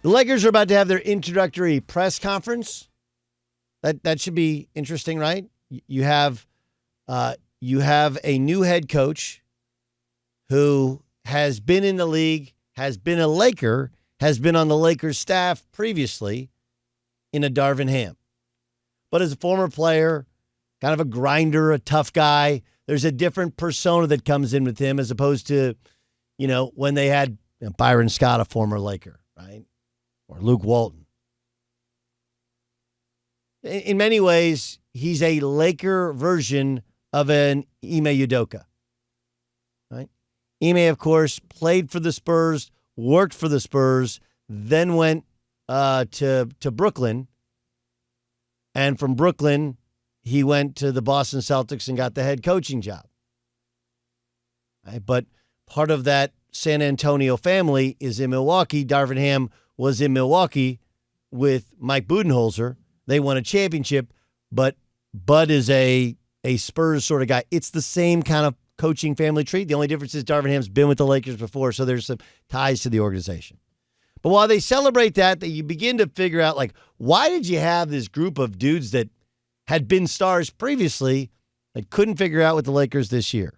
The Lakers are about to have their introductory press conference. That should be interesting, right? You have a new head coach who has been in the league, has been a Laker, has been on the Lakers staff previously in a Darvin Ham. But as a former player, kind of a grinder, a tough guy, there's a different persona that comes in with him as opposed to, when they had Byron Scott, a former Laker, right? Or Luke Walton. In many ways, he's a Laker version of an Ime Udoka. Right? Ime, of course, played for the Spurs, worked for the Spurs, then went to Brooklyn. And from Brooklyn, he went to the Boston Celtics and got the head coaching job. Right? But part of that San Antonio family is in Milwaukee. Darvin Ham was in Milwaukee with Mike Budenholzer. They won a championship, but Bud is a Spurs sort of guy. It's the same kind of coaching family tree. The only difference is Darvin Ham's been with the Lakers before, so there's some ties to the organization. But while they celebrate that you begin to figure out, why did you have this group of dudes that had been stars previously that couldn't figure out with the Lakers this year?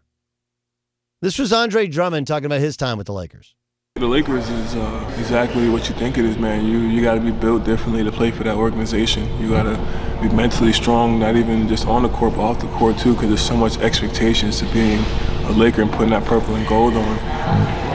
This was Andre Drummond talking about his time with the Lakers. The Lakers is exactly what you think it is, man. You got to be built differently to play for that organization. You got to be mentally strong, not even just on the court, but off the court too, because there's so much expectations to being a Laker and putting that purple and gold on.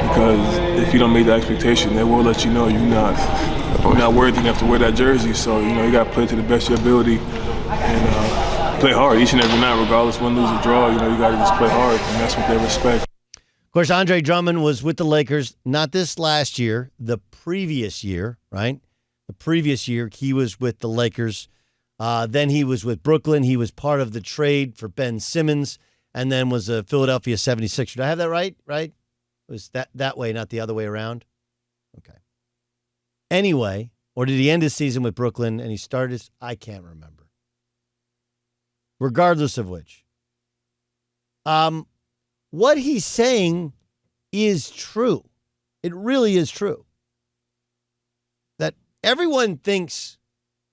Because if you don't meet the expectation, they will let you know you're not worthy enough to wear that jersey. So you got to play to the best of your ability and play hard each and every night, regardless win, lose, or draw. You got to just play hard, and that's what they respect. Of course, Andre Drummond was with the Lakers, not this last year, the previous year, right? The previous year, he was with the Lakers. Then he was with Brooklyn. He was part of the trade for Ben Simmons and then was a Philadelphia 76er. Did I have that right? Right? It was that way, not the other way around? Okay. Anyway, or did he end his season with Brooklyn and he started his, I can't remember. Regardless of which. What he's saying is true. It really is true. That everyone thinks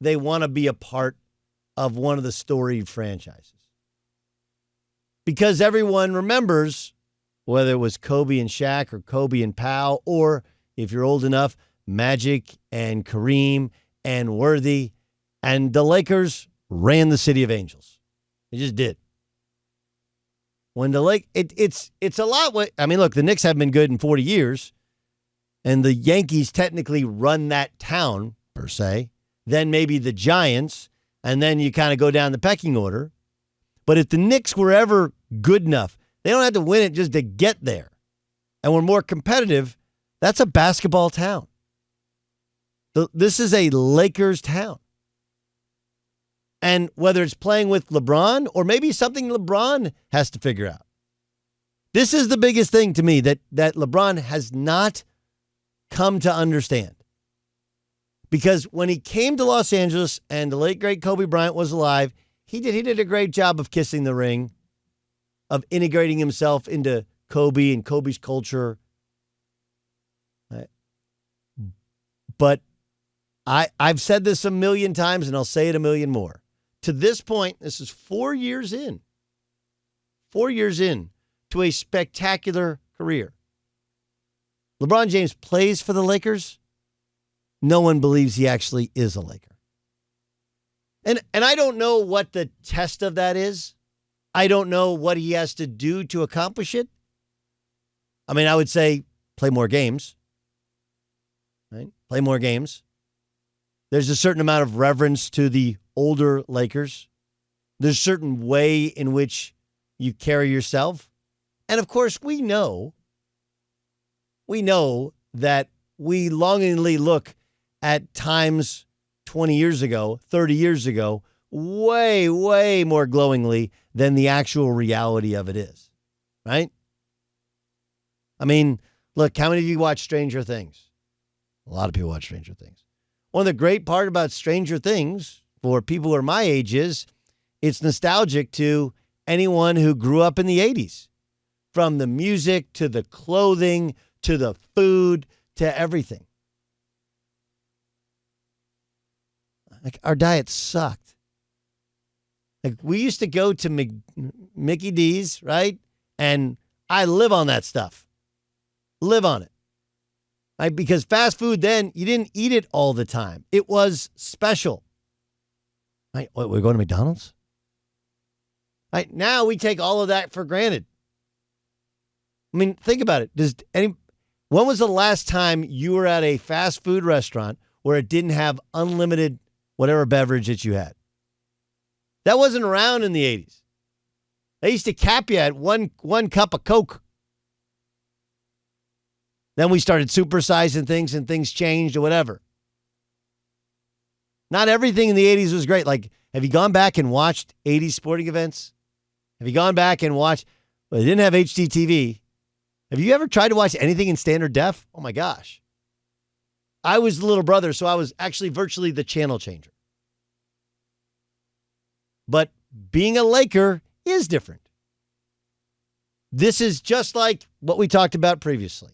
they want to be a part of one of the storied franchises. Because everyone remembers, whether it was Kobe and Shaq or Kobe and Powell, or if you're old enough, Magic and Kareem and Worthy. And the Lakers ran the City of Angels. They just did. When the it's a lot. Look, the Knicks haven't been good in 40 years, and the Yankees technically run that town per se. Then maybe the Giants, and then you kind of go down the pecking order. But if the Knicks were ever good enough, they don't have to win it just to get there, and we're more competitive. That's a basketball town. This is a Lakers town. And whether it's playing with LeBron or maybe something LeBron has to figure out. This is the biggest thing to me that LeBron has not come to understand. Because when he came to Los Angeles and the late, great Kobe Bryant was alive, he did a great job of kissing the ring, of integrating himself into Kobe and Kobe's culture. But I've said this a million times and I'll say it a million more. To this point, this is 4 years in to a spectacular career. LeBron James plays for the Lakers. No one believes he actually is a Laker. And I don't know what the test of that is. I don't know what he has to do to accomplish it. I would say play more games. Right? Play more games. There's a certain amount of reverence to the older Lakers. There's a certain way in which you carry yourself. And of course, we know that we longingly look at times 20 years ago, 30 years ago, way, way more glowingly than the actual reality of it is. Right? Look, how many of you watch Stranger Things? A lot of people watch Stranger Things. One of the great part about Stranger Things for people who are my age is it's nostalgic to anyone who grew up in the 80s. From the music to the clothing to the food to everything. Like, our diet sucked. Like, we used to go to Mickey D's, right? And I live on that stuff. Live on it. Right? Because fast food then, you didn't eat it all the time. It was special. Right? Wait, we're going to McDonald's? Right? Now we take all of that for granted. I mean, think about it. When was the last time you were at a fast food restaurant where it didn't have unlimited whatever beverage that you had? That wasn't around in the 80s. They used to cap you at one cup of Coke. Then we started supersizing things and things changed or whatever. Not everything in the 80s was great. Like, have you gone back and watched 80s sporting events? Have you gone back and watched, well, they didn't have HDTV. Have you ever tried to watch anything in standard def? Oh my gosh. I was the little brother, so I was actually virtually the channel changer. But being a Laker is different. This is just like what we talked about previously.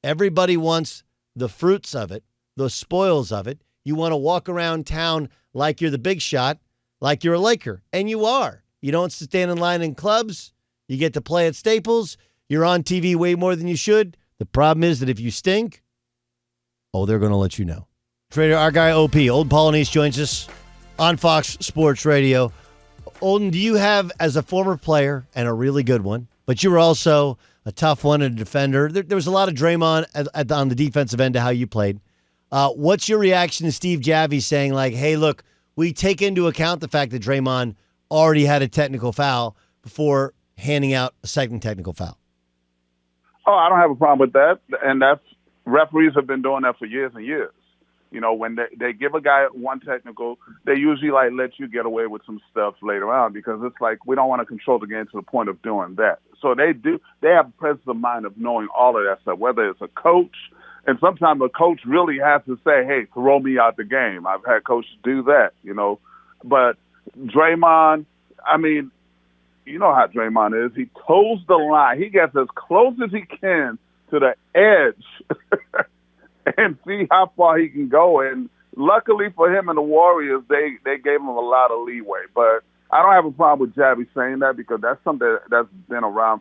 Everybody wants the fruits of it, the spoils of it. You want to walk around town like you're the big shot, like you're a Laker. And you are. You don't stand in line in clubs. You get to play at Staples. You're on TV way more than you should. The problem is that if you stink, they're going to let you know. Trader, our guy OP, Olden Polynice, joins us on Fox Sports Radio. Olden, do you have, as a former player and a really good one, but you were also a tough one and a defender. There was a lot of Draymond on the defensive end to how you played. What's your reaction to Steve Javie saying, like, hey, look, we take into account the fact that Draymond already had a technical foul before handing out a second technical foul? Oh, I don't have a problem with that. And referees have been doing that for years and years. You know, when they give a guy one technical, they usually let you get away with some stuff later on because it's like we don't want to control the game to the point of doing that. So they have a presence of mind of knowing all of that stuff, whether it's a coach, and sometimes a coach really has to say, hey, throw me out the game. I've had coaches do that, you know. But Draymond, I mean, you know how Draymond is. He toes the line. He gets as close as he can to the edge and see how far he can go. And luckily for him and the Warriors, they gave him a lot of leeway. But I don't have a problem with Javie saying that because that's something that's been around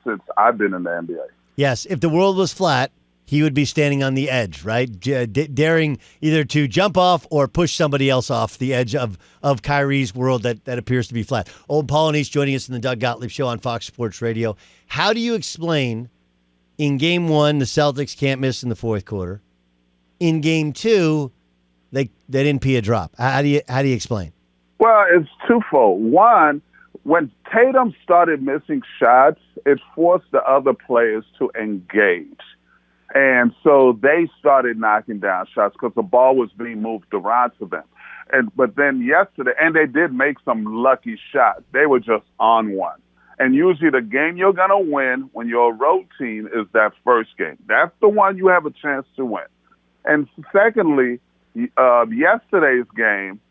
since I've been in the NBA. Yes, if the world was flat, he would be standing on the edge, right? Daring either to jump off or push somebody else off the edge of Kyrie's world that appears to be flat. Olden Polynice joining us in the Doug Gottlieb Show on Fox Sports Radio. How do you explain in Game 1, the Celtics can't miss in the fourth quarter? In Game 2, they didn't pee a drop. How do you explain? Well, it's twofold. One, when Tatum started missing shots, it forced the other players to engage. And so they started knocking down shots because the ball was being moved around to them. But then yesterday, and they did make some lucky shots. They were just on one. And usually the game you're going to win when you're a road team is that first game. That's the one you have a chance to win. And secondly, yesterday's game,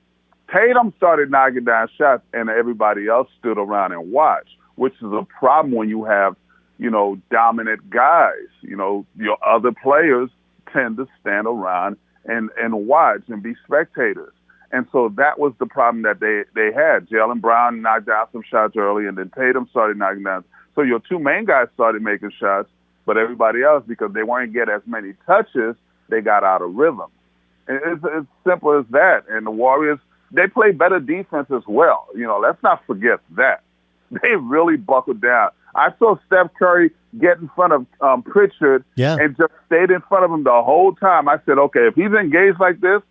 Tatum started knocking down shots and everybody else stood around and watched, which is a problem when you have, dominant guys. Your other players tend to stand around and watch and be spectators. And so that was the problem that they had. Jaylen Brown knocked down some shots early, and then Tatum started knocking down. So your two main guys started making shots, but everybody else, because they weren't getting as many touches, they got out of rhythm. And it's simple as that. And the Warriors, they play better defense as well. Let's not forget that. They really buckled down. I saw Steph Curry get in front of Pritchard and just stayed in front of him the whole time. I said, okay, if he's engaged like this,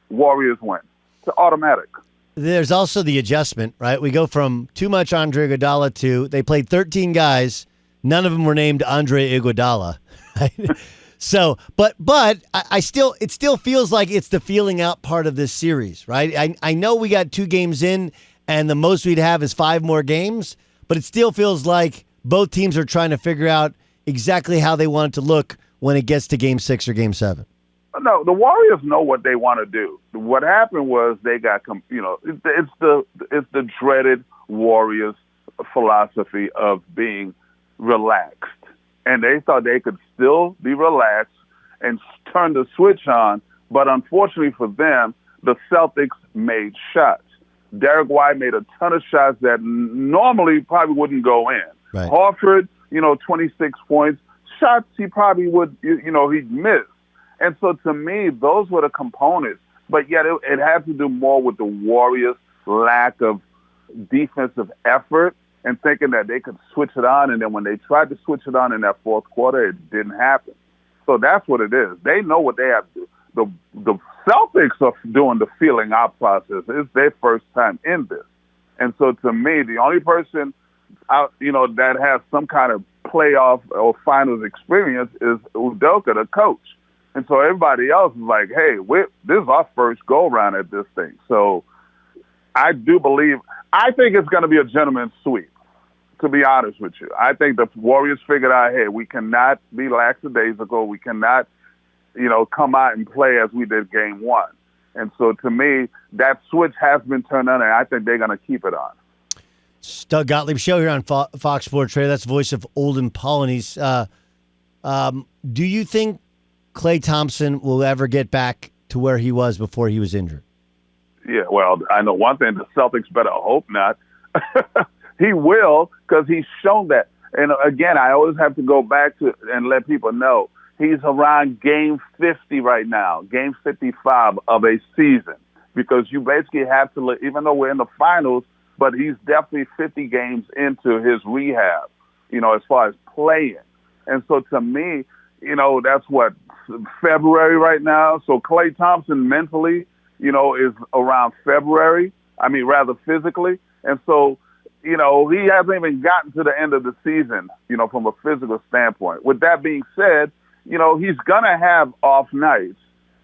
Warriors win. It's automatic. There's also the adjustment, right? We go from too much Andre Iguodala to they played 13 guys. None of them were named Andre Iguodala. Right? So, but it still feels like it's the feeling out part of this series, right? I know we got 2 games in, and the most we'd have is 5 more games, but it still feels like both teams are trying to figure out exactly how they want it to look when it gets to Game 6 or Game 7. No, the Warriors know what they want to do. What happened was they got, it's the dreaded Warriors philosophy of being relaxed. And they thought they could still be relaxed and turn the switch on. But unfortunately for them, the Celtics made shots. Derek White made a ton of shots that normally probably wouldn't go in. Right. Horford, 26 points. Shots he probably would, he'd miss. And so to me, those were the components. But yet it had to do more with the Warriors' lack of defensive effort and thinking that they could switch it on. And then when they tried to switch it on in that fourth quarter, it didn't happen. So that's what it is. They know what they have to do. The Celtics are doing the feeling out process. It's their first time in this. And so to me, the only person that has some kind of playoff or finals experience is Udoka, the coach. And so everybody else is like, hey, this is our first go-around at this thing. So I think it's going to be a gentleman's sweep, to be honest with you. I think the Warriors figured out, hey, we cannot be lackadaisical. We cannot, come out and play as we did game one. And so to me, that switch has been turned on, and I think they're going to keep it on. It's Doug Gottlieb Show here on Fox Sports Radio. That's the voice of Olden Polynice. Do you think Klay Thompson will ever get back to where he was before he was injured? Yeah, well, I know one thing. The Celtics better hope not. He will, because he's shown that. And again, I always have to go back to and let people know he's around game 50 right now, game 55 of a season, because you basically have to, even though we're in the finals, but he's definitely 50 games into his rehab, as far as playing. And so to me, that's what, February right now. So Klay Thompson mentally, is around February. I mean, rather physically. And so, he hasn't even gotten to the end of the season, from a physical standpoint. With that being said, he's going to have off nights,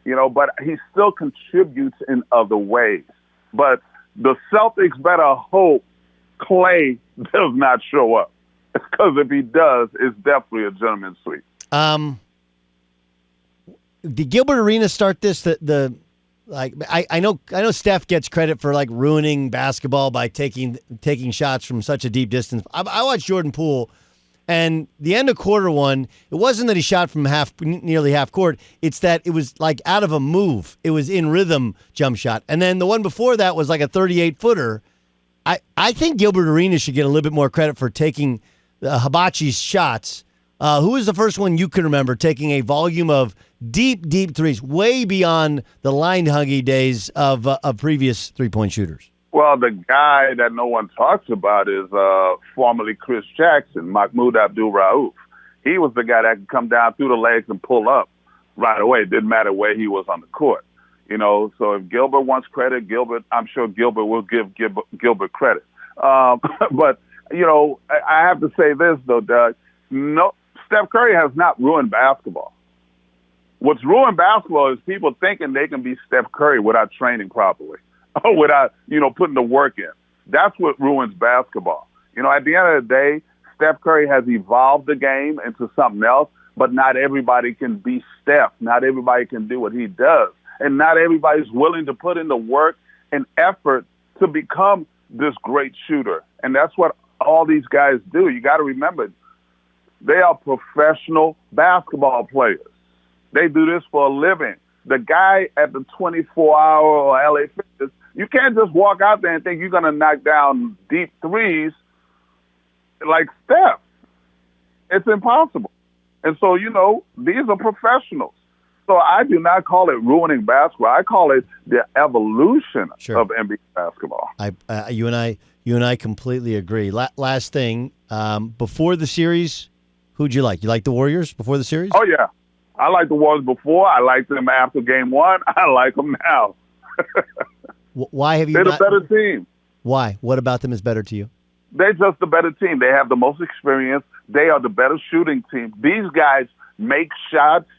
but he still contributes in other ways. But the Celtics better hope Klay does not show up, because if he does, it's definitely a gentleman's sweep. Did Gilbert Arenas start this? I know Steph gets credit for ruining basketball by taking shots from such a deep distance. I watched Jordan Poole, and the end of quarter one, it wasn't that he shot from nearly half court. It's that it was out of a move. It was in rhythm jump shot, and then the one before that was a 38-footer. I think Gilbert Arenas should get a little bit more credit for taking Hibachi's shots. Who was the first one you can remember taking a volume of deep threes, way beyond the line-huggy days of previous three-point shooters? Well, the guy that no one talks about is formerly Chris Jackson, Mahmoud Abdul-Rauf. He was the guy that could come down through the legs and pull up right away. It didn't matter where he was on the court. So if Gilbert wants credit, I'm sure Gilbert will give Gilbert credit. But, I have to say this, though, Doug. No, Steph Curry has not ruined basketball. What's ruined basketball is people thinking they can be Steph Curry without training properly or without, putting the work in. That's what ruins basketball. At the end of the day, Steph Curry has evolved the game into something else, but not everybody can be Steph. Not everybody can do what he does. And not everybody's willing to put in the work and effort to become this great shooter. And that's what all these guys do. You got to remember, they are professional basketball players. They do this for a living. The guy at the 24-hour or LA Fitness, you can't just walk out there and think you're going to knock down deep threes like Steph. It's impossible. And so, these are professionals. So I do not call it ruining basketball. I call it the evolution of NBA basketball. You and I completely agree. Last thing, before the series, who'd you like? You like the Warriors before the series? Oh, yeah. I liked the Warriors before. I liked them after game one. I like them now. Why have you They're the better team. Why? What about them is better to you? They're just the better team. They have the most experience. They are the better shooting team. These guys make shots,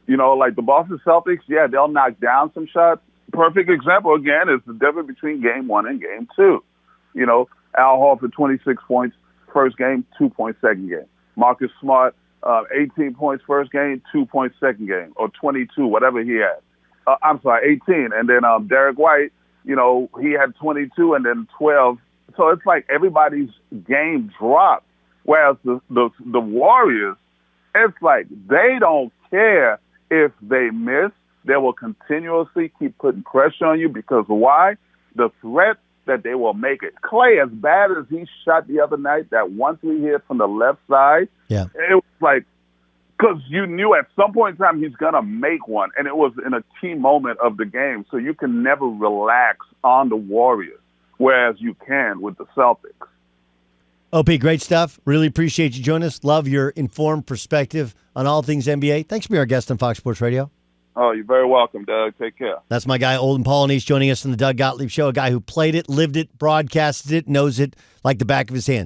like the Boston Celtics. Yeah, they'll knock down some shots. Perfect example, again, is the difference between game one and game two. Al Horford, 26 points first game, 2 points second game. Marcus Smart, 18 points first game, 2 points second game, or 22, whatever he had. 18. And then Derek White, he had 22 and then 12. So it's like everybody's game dropped. Whereas the Warriors, it's like they don't care if they miss. They will continuously keep putting pressure on you because why? The threat that they will make it. Clay, as bad as he shot the other night, that once we hit from the left side, Yeah. it was like, because you knew at some point in time he's going to make one, and it was in a key moment of the game. So you can never relax on the Warriors, whereas you can with the Celtics. OP, great stuff. Really appreciate you joining us. Love your informed perspective on all things NBA. Thanks for being our guest on Fox Sports Radio. Oh, you're very welcome, Doug. Take care. That's my guy, Olden Polynice, joining us on the Doug Gottlieb Show, a guy who played it, lived it, broadcasted it, knows it like the back of his hand.